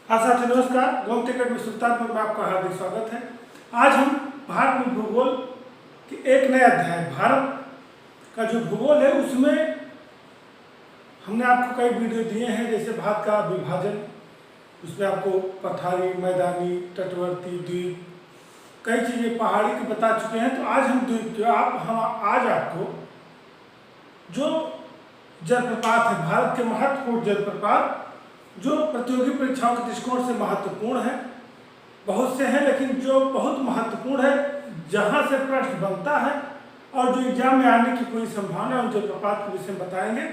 हाँ साथियों नमस्कार। गोमती टिकट में सुल्तानपुर में आपका हार्दिक स्वागत है। आज हम भारत में भूगोल के एक नए अध्याय भारत का जो भूगोल है उसमें हमने आपको कई वीडियो दिए हैं, जैसे भारत का विभाजन, उसमें आपको पठारी, मैदानी, तटवर्ती, द्वीप, कई चीज़ें पहाड़ी की बता चुके हैं। तो आज हम द्वीप हम आज आपको जो जलप्रपात है, भारत के महत्वपूर्ण जलप्रपात जो प्रतियोगी परीक्षाओं के दृष्टिकोण से महत्वपूर्ण है, बहुत से हैं लेकिन जो बहुत महत्वपूर्ण है, जहां से प्रश्न बनता है और जो एग्जाम में आने की पूरी संभावना है, उन जलप्रपात के विषय में बताएंगे।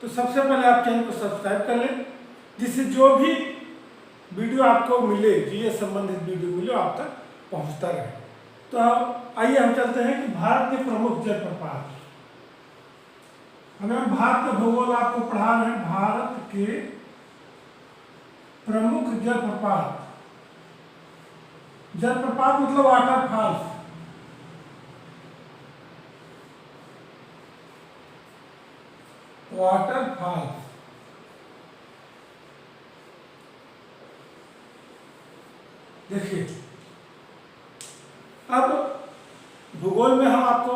तो सबसे पहले आप चैनल को सब्सक्राइब कर लें, जिससे जो भी वीडियो आपको मिले, जीएस संबंधित वीडियो मिले, आप तक पहुँचता रहे। तो आइए हम चलते हैं कि भारत के प्रमुख जलप्रपात। अगर भारत का भूगोल आपको पढ़ा रहे हैं, भारत के प्रमुख जलप्रपात, जलप्रपात मतलब वाटरफॉल्स। वाटरफॉल्स देखिए, अब भूगोल में हम आपको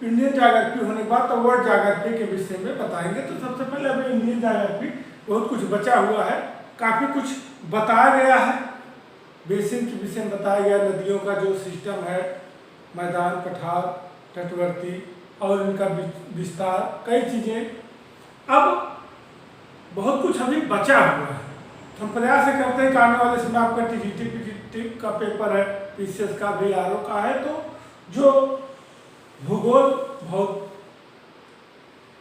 इंडियन ज्योग्राफी होने के बाद तो वर्ल्ड ज्योग्राफी के विषय में बताएंगे। तो सबसे पहले अभी इंडियन ज्योग्राफी बहुत कुछ बचा हुआ है, काफ़ी कुछ बताया गया है, बेसिन के विषय में बताया गया, नदियों का जो सिस्टम है, मैदान, पठार, तटवर्ती और इनका विस्तार, कई चीज़ें। अब बहुत कुछ अभी बचा हुआ है, तो हम प्रयास करते हैं कि आने वाले समय आपका टीजीटी का पेपर है, पीसीएस का भी, आरओ का है, तो जो भूगोल बहुत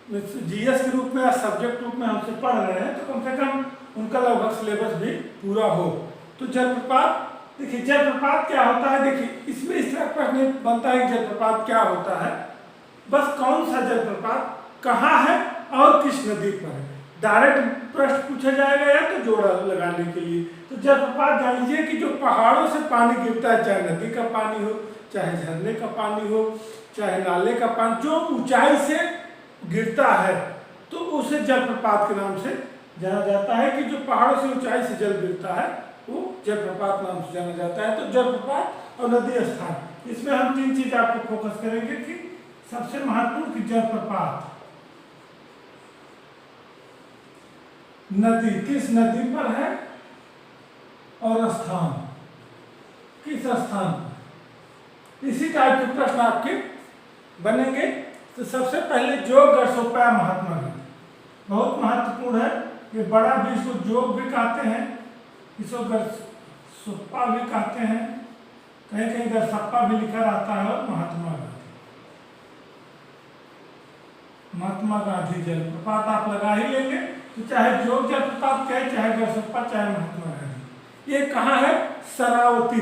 जीएस के रूप में या सब्जेक्ट रूप में हमसे पढ़ रहे हैं, तो कम से कम उनका लगभग सिलेबस भी पूरा हो। तो जलप्रपात देखिए, जलप्रपात क्या होता है, देखिए इसमें इस तरह प्रश्न बनता है कि जलप्रपात क्या होता है, बस कौन सा जलप्रपात कहाँ है और किस नदी पर है। डायरेक्ट प्रश्न पूछा जाएगा या तो जोड़ा लगाने के लिए। तो जलप्रपात जान लीजिए कि जो पहाड़ों से पानी गिरता है, चाहे नदी का पानी हो, चाहे झरने का पानी हो, चाहे नाले का पानी, जो ऊंचाई से गिरता है, तो उसे जलप्रपात के नाम से जाना जाता है। कि जो पहाड़ों से ऊंचाई से जल गिरता है वो जलप्रपात नाम से जाना जाता है। तो जलप्रपात और नदी स्थान, इसमें हम तीन चीज आपको फोकस करेंगे कि सबसे महत्वपूर्ण कि जलप्रपात नदी किस नदी पर है और स्थान किस स्थान पर। इसी टाइप के प्रश्न आपके बनेंगे। तो सबसे पहले जोग गढ़सोप्पा महात्मा गांधी बहुत महत्वपूर्ण है। ये बड़ा भी, इसको जोग भी कहते हैं, इसको गढ़सोप्पा भी कहते हैं, कहीं कहीं गढ़सप्पा भी लिखा रहता है। और महात्मा गांधी जलप्रपात आप लगा ही लेंगे। तो चाहे जोग जलप्रपात कहे, चाहे गढ़सप्पा, चाहे महात्मा गांधी। ये कहाँ है? शरावती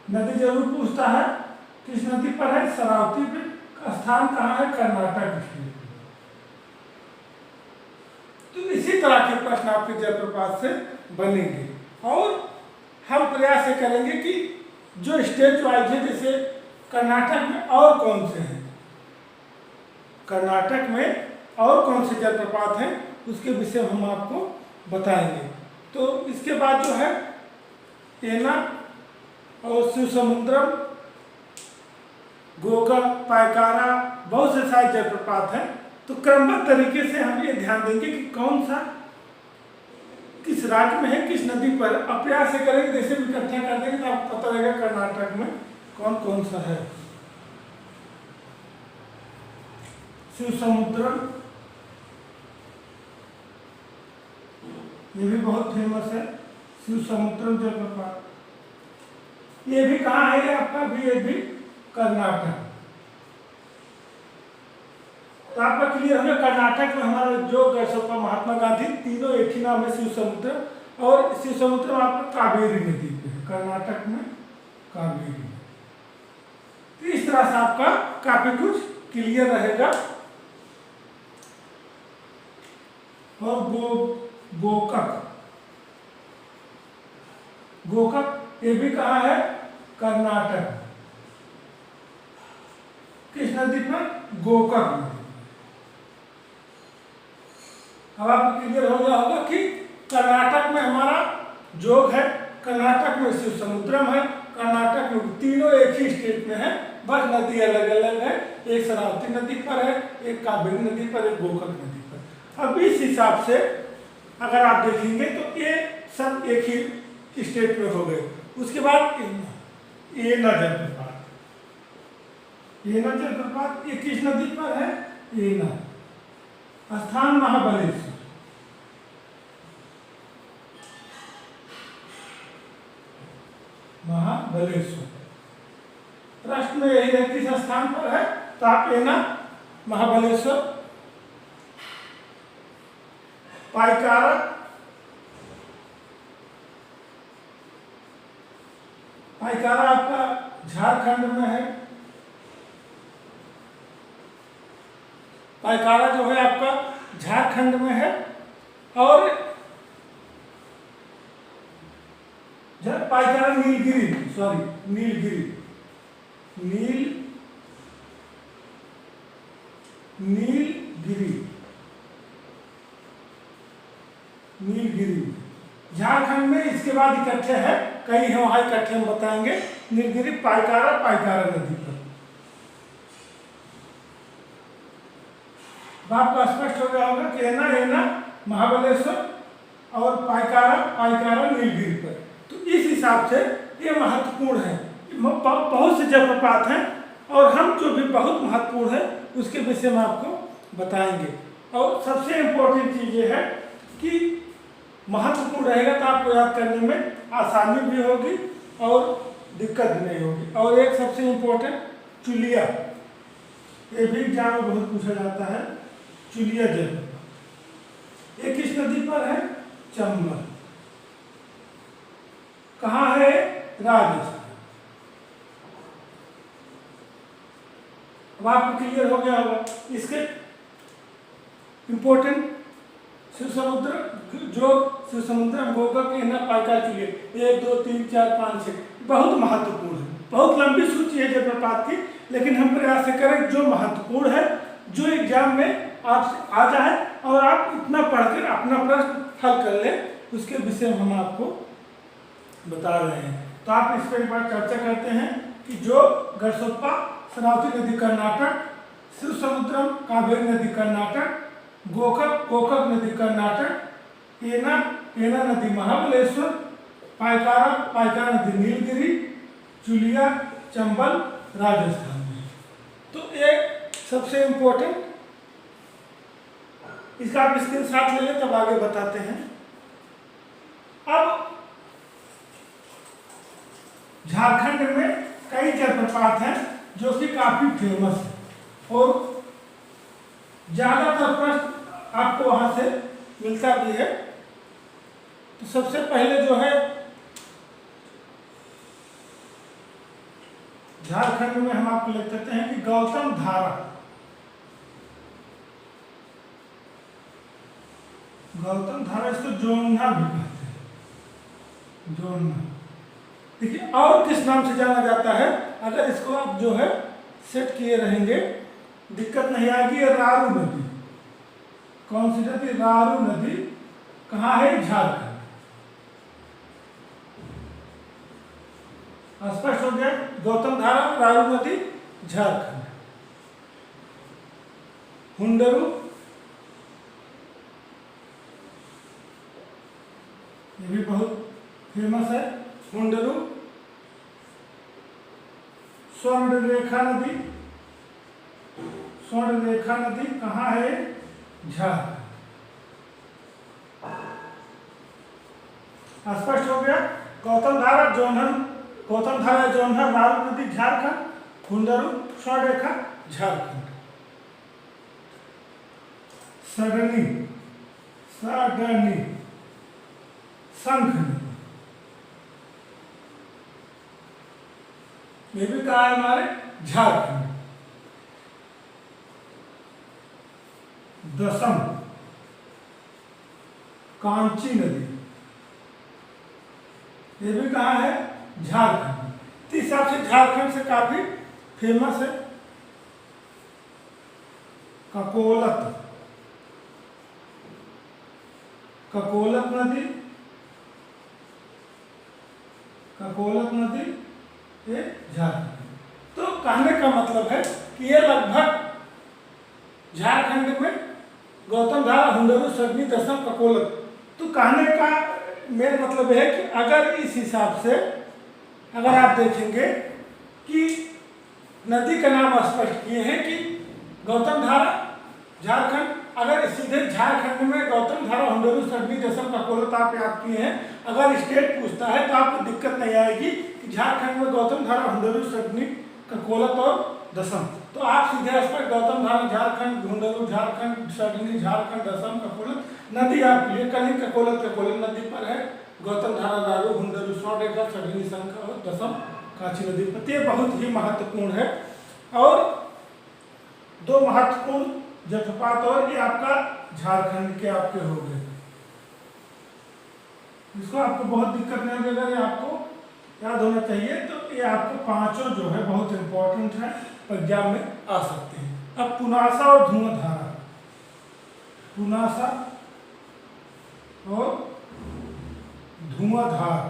नदी जरूर पूछता है, किस नदी पर है? शरावती पे। स्थान कहाँ है? कर्नाटक में। तो इसी तरह के प्रश्न आपके जलप्रपात से बनेंगे। और हम प्रयास करेंगे कि जो स्टेट वाइज है, जैसे कर्नाटक में और कौन से हैं, कर्नाटक में और कौन से जलप्रपात हैं, उसके विषय हम आपको बताएंगे। तो इसके बाद जो है एना और शिवसमुद्रम, गोकर्ण, पायकारा, बहुत से सारे जलप्रपात हैं। तो क्रमबद्ध तरीके से हम ये ध्यान देंगे कि कौन सा किस राज्य में है, किस नदी पर। प्रयास से करेंगे, जैसे भी इकट्ठा कर देंगे तो आपको पता रहेगा कर्नाटक में कौन कौन सा है। शिवसमुद्रम, ये भी बहुत फेमस है, शिवसमुद्रम जलप्रपात। ये भी कहाँ है? ये आपका भी, ये भी कर्नाटक। तो आपका क्लियर है, कर्नाटक में हमारा जो गढ़सोप्पा, महात्मा गांधी, तीनों एक ही नाम है, शिवसमुद्र। और शिवसमुद्र आपका कावेरी नदी पे है, कर्नाटक में कावेरी। तो इस तरह से आपका काफी कुछ क्लियर रहेगा। और गोकक, गोकक ये भी कहाँ है? कर्नाटक। किस नदी पर? गोकर्ण। अब आपको क्लियर हो गया होगा कि कर्नाटक में हमारा जोग है, कर्नाटक में शिव समुद्रम है, कर्नाटक में तीनों एक ही स्टेट में है, बस नदी अलग अलग है। एक शरावती नदी पर है, एक कावेरी नदी पर, एक गोकक नदी पर। अब इस हिसाब से अगर आप देखेंगे तो ये सब एक ही स्टेट में हो गए। उसके बाद एना जलप्रपात, एना जलप्रपात ये किस नदी पर है? एना। स्थान महाबलेश्वर, महाबलेश्वर। प्रश्न में यही है किस स्थान पर है, तो आप एना महाबलेश्वर। पाइकारा, पाइकारा आपका झारखंड में है। पाइकारा जो है आपका झारखंड में है। और पाइकारा नीलगिरी, सॉरी नीलगिरी, नीलगिरी, नीलगिरी झारखंड में। इसके बाद इकट्ठे है, कई है वहां इकट्ठे हम बताएंगे। नीलगिरी, पाइकारा, पाइकारा नदी पर। आपको स्पष्ट हो गया होगा कि एना, एना महाबलेश्वर और पाइकारा, पाइकारा नीलगिरी पर। तो इस हिसाब से ये महत्वपूर्ण है। बहुत से जलप्रपात हैं और हम जो भी बहुत महत्वपूर्ण है उसके विषय में आपको बताएंगे। और सबसे इम्पोर्टेंट चीज़ ये है कि महत्वपूर्ण रहेगा तो आपको याद करने में आसानी भी होगी और दिक्कत भी नहीं होगी। और एक सबसे इम्पोर्टेंट चुलिया, ये भी एग्जाम में बहुत पूछा जाता है। चुलिया जलप्रपात ये किस नदी पर है? चंबल। कहाँ है? राजस्थान। अब आपको क्लियर हो गया होगा। इसके इम्पोर्टेंट शिव समुद्र, जो शिव समुद्र, गोकक, एना, पाइकारा, चुलिया 1 2 3 4 5 6 बहुत महत्वपूर्ण है। बहुत लंबी सूची है जलप्रपात की, लेकिन हम प्रयास करें जो महत्वपूर्ण है, जो एग्जाम में आपसे आ जाए और आप इतना पढ़कर अपना प्रश्न हल कर लें, उसके विषय में हम आपको बता रहे हैं। तो आप इस पर एक बार चर्चा करते हैं कि जो गढ़सोप्पा, शरावती नदी कर्नाटक, शिव समुद्रम, कावेरी नदी कर्नाटक, गोकक, गोकक नदी कर्नाटक, एना, एना नदी महाबलेश्वर, पाइकारा, पाइकारा नदी नीलगिरी, चुलिया, चंबल राजस्थान में। तो एक सबसे इम्पोर्टेंट, इसका आप स्क्रीनशॉट ले लें तब आगे बताते हैं। अब झारखंड में कई जलप्रपात हैं जो कि काफी फेमस है और ज्यादातर प्रश्न आपको वहां से मिलता भी है। तो सबसे पहले जो है झारखंड में हम आपको लिख देते हैं कि गौतम धारा, गौतम धारा, इसको जोन्ना भी कहते हैं, जोन्ना। देखिए और किस नाम से जाना जाता है, अगर इसको आप जो है सेट किए रहेंगे दिक्कत नहीं आएगी। ये रारू नदी, कौन सी नदी? रारू नदी। कहाँ है? झारखंड। स्पष्ट हो गया? गौतम धारा, रारू नदी, झारखंड। हुंडरू, ये भी बहुत फेमस है, हुंडरू। स्वर्णरेखा नदी, स्वर्णरेखा नदी कहाँ है? झारखंड। स्पष्ट हो गया? गौतम धारा, जोनहर, गौतम धारा, जोनहर, रारू नदी झारखंड, हुंडरू, स्वर्णरेखा झारखंड। सडनी, सडनी, शंख नदी, ये भी कहा है हमारे? झारखंड। दसम, कांची नदी, ये भी कहाँ है? झारखंड। तो इस हिसाब से झारखंड से काफी फेमस है। ककोलत, ककोलत नदी, ककोलत नदी ये झारखंड। तो कहने का मतलब है कि ये लगभग झारखंड में गौतम धारा, हुंडरू, सगनी, दसम, ककोलत। तो कहने का मेन मतलब है कि अगर इस हिसाब से अगर आप देखेंगे कि नदी का नाम स्पष्ट किए हैं कि गौतम धारा झारखंड, अगर सीधे झारखंड में गौतम धारा, हुंडरू, सगनी, दसम, ककोलत आप याद किए हैं, अगर स्टेट पूछता है तो आपको दिक्कत नहीं आएगी कि झारखंड में गौतम धारा, हुंडरू, सगनी, ककोलत और दसम। तो आप सीधे स्पष्ट गौतम धारा झारखंड, हुंडरू झारखंड, सगनी झारखंड, दसम ककोलत। नदी आप ये कहीं ककोलत ककोलत नदी पर है, गौतम धारा दारू, हुंडरू स्वर्णरेखा, सगनी शंख और दसम कांची नदी पर। ये बहुत ही महत्वपूर्ण है। और दो महत्वपूर्ण जलप्रपात और ये आपका झारखंड के आपके हो गए, इसको आपको बहुत दिक्कत नहीं देगा, ये आपको याद होना चाहिए। तो ये आपको पांचों जो है बहुत इंपॉर्टेंट है, एग्जाम में आ सकते हैं। अब पुनासा और धुआंधारा, पुनासा और धुआंधार,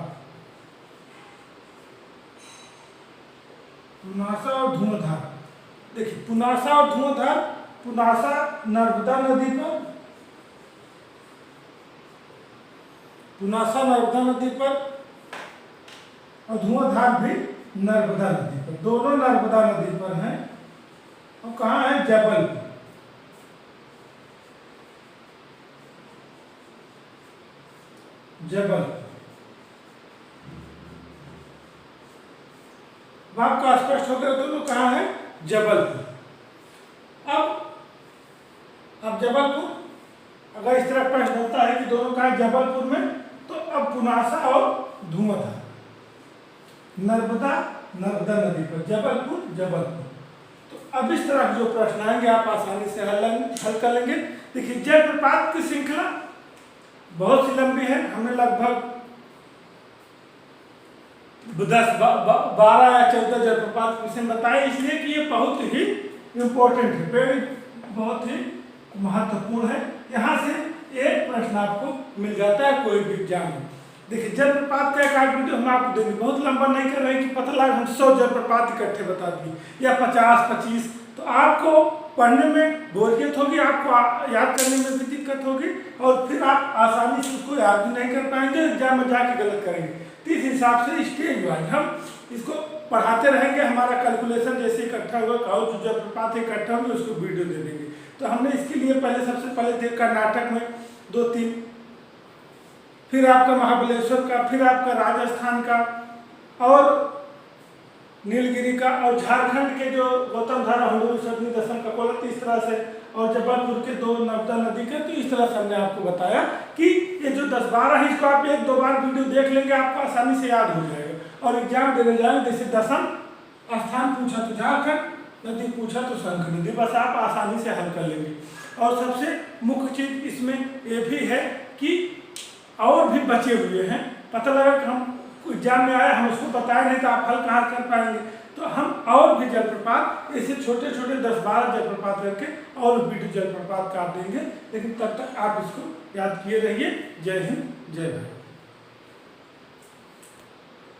पुनासा और धुआंधार। देखिए पुनासा और धुआंधार, पुनासा नर्मदा नदी पर, पुनासा नर्मदा नदी पर और धुआंधार भी नर्मदा नदी पर, दोनों नर्मदा नदी पर हैं। और कहाँ है? जबलपुर, जबलपुर। आपका स्पष्ट हो गया दोनों कहाँ है? जबलपुर। अब जबलपुर अगर इस तरह प्रश्न होता है कि दोनों कहाँ है? जबलपुर में, तो अब पुनासा और धुआंधार, नर्मदा नर्मदा नदी पर, जबलपुर जबलपुर। तो अब इस तरह के जो प्रश्न आएंगे आप आसानी से हल कर लेंगे। देखिए जलप्रपात की श्रृंखला बहुत सी लंबी है, हमने लगभग 12 या 14 जलप्रपात विषय बताए, इसलिए कि ये बहुत ही इम्पोर्टेंट है, बहुत ही महत्वपूर्ण है। यहाँ से एक प्रश्न आपको मिल जाता है कोई भी एग्जाम में। देखिए जलप्रपात का एक वीडियो हम आपको देंगे, बहुत लंबा नहीं कर रहे हैं कि पता लगा हम 100 जलप्रपात इकट्ठे बता दिए या 50-25, तो आपको पढ़ने में बोरियत होगी, आपको याद करने में भी दिक्कत होगी और फिर आप आसानी से उसको याद भी नहीं कर पाएंगे, एग्जाम में जाके गलत करेंगे। तो इस हिसाब से स्टेज वाइज हम इसको पढ़ाते रहेंगे। हमारा कैलकुलेशन जैसे इकट्ठा हुआ, जो जलप्रपात इकट्ठा हुए उसको वीडियो दे देंगे। तो हमने इसके लिए सबसे पहले थे कर्नाटक में 2-3, फिर आपका महाबलेश्वर का, फिर आपका राजस्थान का और नीलगिरी का, और झारखंड के जो गौतम धारा, हुंडरू, सगनी, दसम, ककोलत, इस तरह से, और जबलपुर के 2 नर्मदा नदी के। तो इस तरह से हमने आपको बताया कि ये जो 10-12 है इसको आप 1-2 बार वीडियो देख लेंगे, आपको आसानी से याद हो जाएगा। और एग्जाम देने जाएंगे जैसे दसम स्थान पूछा तो झारखंड, नदी पूछा तो शंख नदी, बस आप आसानी से हल कर लेंगे। और सबसे मुख्य चीज इसमें ये भी है कि और भी बचे हुए हैं, पता लगा कि हम एग्जाम में आया हम उसको बताया नहीं तो आप हल कहाँ कर पाएंगे। तो हम और भी जलप्रपात ऐसे छोटे छोटे 10-12 जलप्रपात करके और वीडियो जलप्रपात काट देंगे, लेकिन तब तक आप इसको याद किए रहिए। जय हिंद, जय भारत।